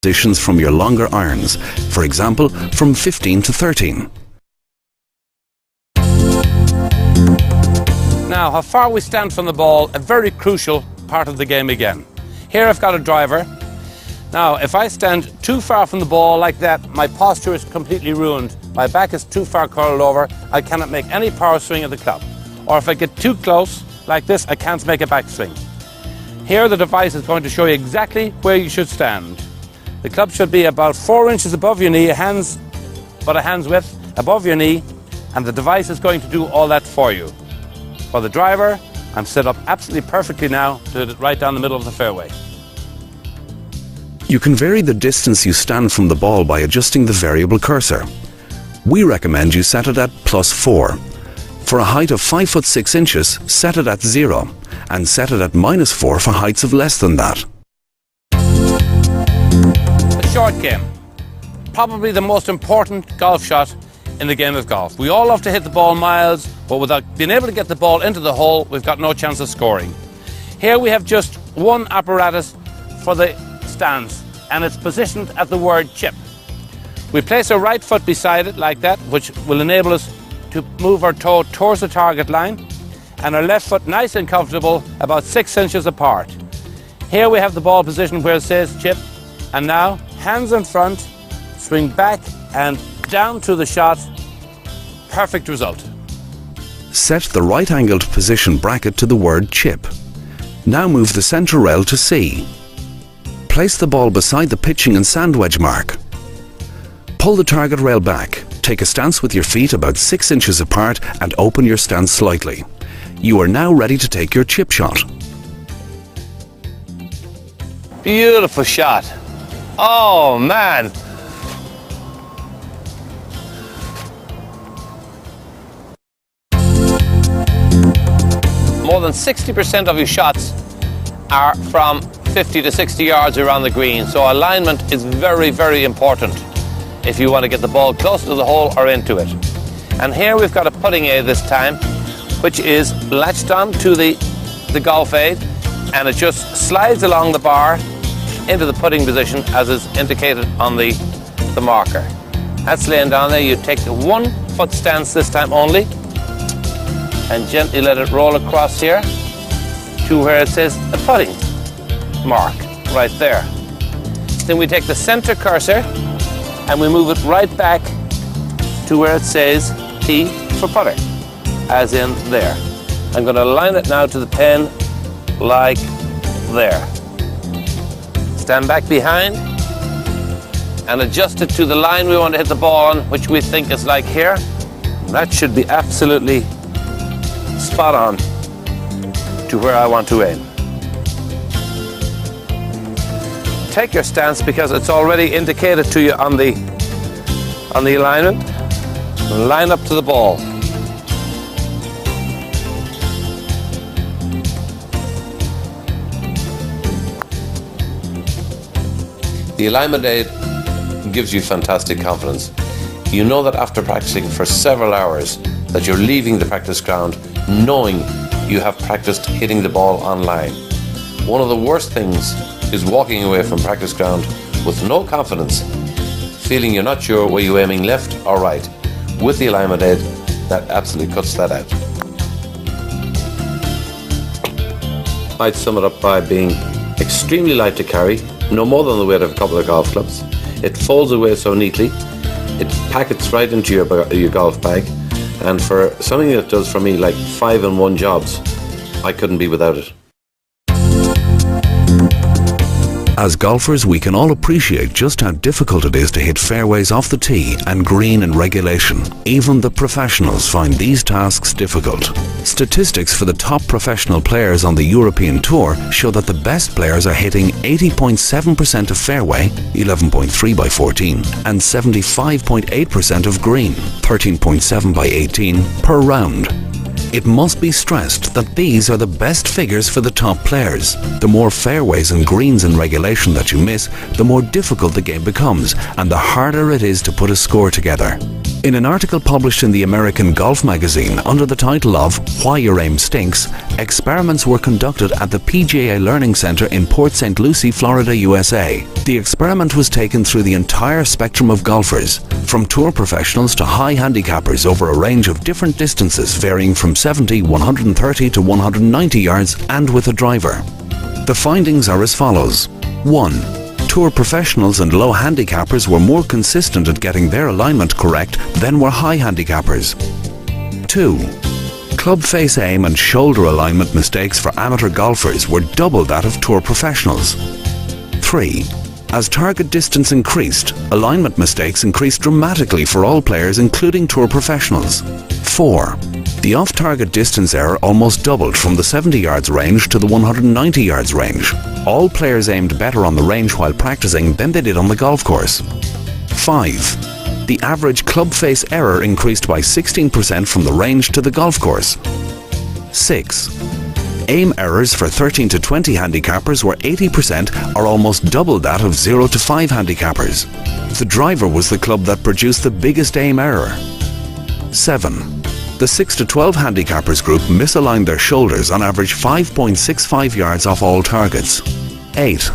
positions from your longer irons, for example, from 15 to 13. Now, how far we stand from the ball, a very crucial part of the game again. Here I've got a driver. Now, if I stand too far from the ball like that, my posture is completely ruined. My back is too far curled over, I cannot make any power swing of the club. Or if I get too close, like this, I can't make a backswing. Here the device is going to show you exactly where you should stand. The club should be about 4 inches above your knee, about a hand's width above your knee, and the device is going to do all that for you. For the driver, I'm set up absolutely perfectly now to hit it right down the middle of the fairway. You can vary the distance you stand from the ball by adjusting the variable cursor. We recommend you set it at +4. For a height of 5'6" set it at 0, and set it at -4 for heights of less than that. A short game. Probably the most important golf shot in the game of golf. We all love to hit the ball miles, but without being able to get the ball into the hole, we've got no chance of scoring. Here we have just one apparatus for the stance, and it's positioned at the word chip. We place our right foot beside it like that, which will enable us to move our toe towards the target line, and our left foot nice and comfortable, about 6 inches apart. Here we have the ball positioned where it says chip, and now hands in front, swing back and down to the shot. Perfect result. Set the right-angled position bracket to the word chip. Now move the centre rail to C. Place the ball beside the pitching and sand wedge mark. Pull the target rail back. Take a stance with your feet about 6 inches apart and open your stance slightly. You are now ready to take your chip shot. Beautiful shot. Oh man. More than 60% of your shots are from 50 to 60 yards around the green, so alignment is very, very important if you want to get the ball close to the hole or into it. And here we've got a putting aid this time, which is latched on to the golf aid, and it just slides along the bar into the putting position as is indicated on the marker. That's laying down there. You take the 1 foot stance this time only, and gently let it roll across here to where it says a putting mark right there. Then we take the center cursor and we move it right back to where it says T for putter, as in there. I'm going to align it now to the pin like there. Stand back behind and adjust it to the line we want to hit the ball on, which we think is like here. That should be absolutely spot on to where I want to aim. Take your stance because it's already indicated to you on the alignment. Line up to the ball. The alignment aid gives you fantastic confidence. You know that after practicing for several hours that you're leaving the practice ground knowing you have practiced hitting the ball on line. One of the worst things is walking away from practice ground with no confidence, feeling you're not sure were you aiming left or right. With the alignment aid, that absolutely cuts that out. I'd sum it up by being extremely light to carry, no more than the weight of a couple of golf clubs. It folds away so neatly, it packets right into your golf bag, and for something that does for me like 5-in-1 jobs, I couldn't be without it. As golfers, we can all appreciate just how difficult it is to hit fairways off the tee and green in regulation. Even the professionals find these tasks difficult. Statistics for the top professional players on the European Tour show that the best players are hitting 80.7% of fairway, 11.3 by 14, and 75.8% of green, 13.7 by 18, per round. It must be stressed that these are the best figures for the top players. The more fairways and greens in regulation that you miss, the more difficult the game becomes and the harder it is to put a score together. In an article published in the American Golf magazine under the title of Why Your Aim Stinks, experiments were conducted at the PGA Learning Center in Port St. Lucie, Florida, USA. The experiment was taken through the entire spectrum of golfers, from tour professionals to high handicappers over a range of different distances varying from 70, 130 to 190 yards and with a driver. The findings are as follows. 1. Tour professionals and low handicappers were more consistent at getting their alignment correct than were high handicappers. 2. Club face aim and shoulder alignment mistakes for amateur golfers were double that of tour professionals. 3. As target distance increased, alignment mistakes increased dramatically for all players including tour professionals. 4. The off-target distance error almost doubled from the 70 yards range to the 190 yards range. All players aimed better on the range while practicing than they did on the golf course. 5. The average club face error increased by 16% from the range to the golf course. 6. Aim errors for 13 to 20 handicappers were 80% or almost double that of 0 to 5 handicappers. The driver was the club that produced the biggest aim error. 7. The 6 to 12 handicappers group misaligned their shoulders on average 5.65 yards off all targets. 8.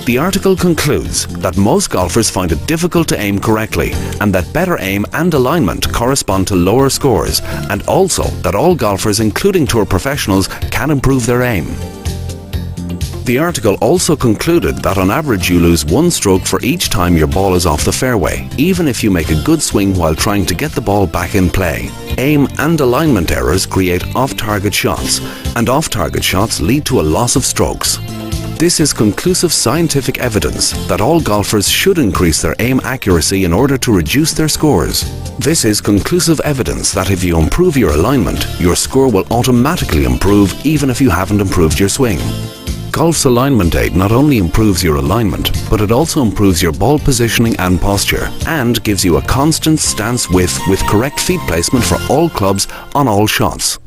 The article concludes that most golfers find it difficult to aim correctly and that better aim and alignment correspond to lower scores, and also that all golfers, including tour professionals, can improve their aim. The article also concluded that on average you lose 1 stroke for each time your ball is off the fairway, even if you make a good swing while trying to get the ball back in play. Aim and alignment errors create off-target shots, and off-target shots lead to a loss of strokes. This is conclusive scientific evidence that all golfers should increase their aim accuracy in order to reduce their scores. This is conclusive evidence that if you improve your alignment, your score will automatically improve even if you haven't improved your swing. Golf's Alignment Aid not only improves your alignment, but it also improves your ball positioning and posture, and gives you a constant stance width with correct feet placement for all clubs on all shots.